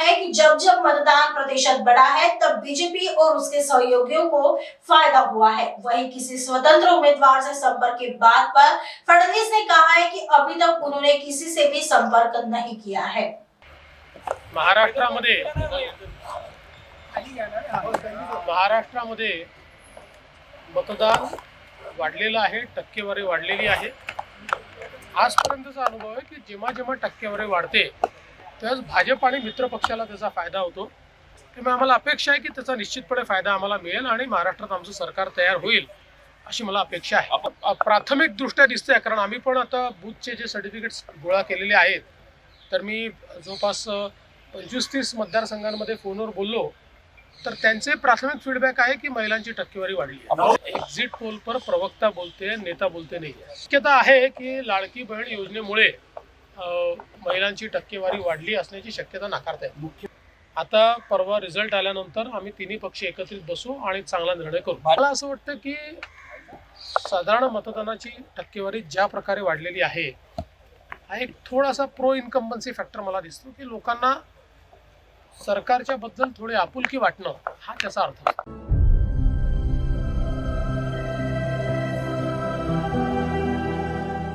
है कि जब जब मतदान प्रतिशत बढ़ा है तब बीजेपी और उसके सहयोगियों को फायदा हुआ है। वहीं किसी स्वतंत्र उम्मीदवार से संपर्क की बात पर फडणवीस ने कहा है कि अभी तक उन्होंने किसी से भी संपर्क नहीं किया है। महाराष्ट्रामध्ये मतदान वाढलेलं आहे, टक्केवारी वाढलेली आहे। आजपर्यंतचा अनुभव आहे की जेव्हा जेव्हा टक्केवारी वाढते त्याच भाजप आणि मित्र पक्षाला त्याचा फायदा होतो। त्यामुळे आम्हाला अपेक्षा आहे की त्याचा निश्चितपणे फायदा आम्हाला मिळेल आणि महाराष्ट्रात आमचं सरकार तयार होईल अशी मला अपेक्षा आहे। प्राथमिक दृष्ट्या दिसते, कारण आम्ही पण आता बूथचे जे सर्टिफिकेट्स गोळा केलेले आहेत, तर मी जवळपास 25-30 मतदारसंघांमध्ये फोनवर बोललो, तर त्यांचे प्राथमिक फीडबॅक आहे की महिलांची टक्केवारी वाढली आहे। एक्झिट पोल पर प्रवक्ता बोलते, नेता बोलते नाही। शक्यता आहे की लाडकी बहीण योजनेमुळे महिलांची टक्केवारी वाढली असण्याची शक्यता नाकारता येते। आता परवा रिझल्ट आल्यानंतर आम्ही तिन्ही पक्ष एकत्रित बसू आणि चांगला निर्णय करू। मला असं वाटतं की साधारण मतदानाची टक्केवारी ज्या प्रकारे वाढलेली आहे, हा एक थोडासा प्रो इन्कम्बन्सी फॅक्टर मला दिसतो की लोकांना सरकारच्या बद्दल थोडी आपुलकी वाटणं, हा त्याचा अर्थ असतो।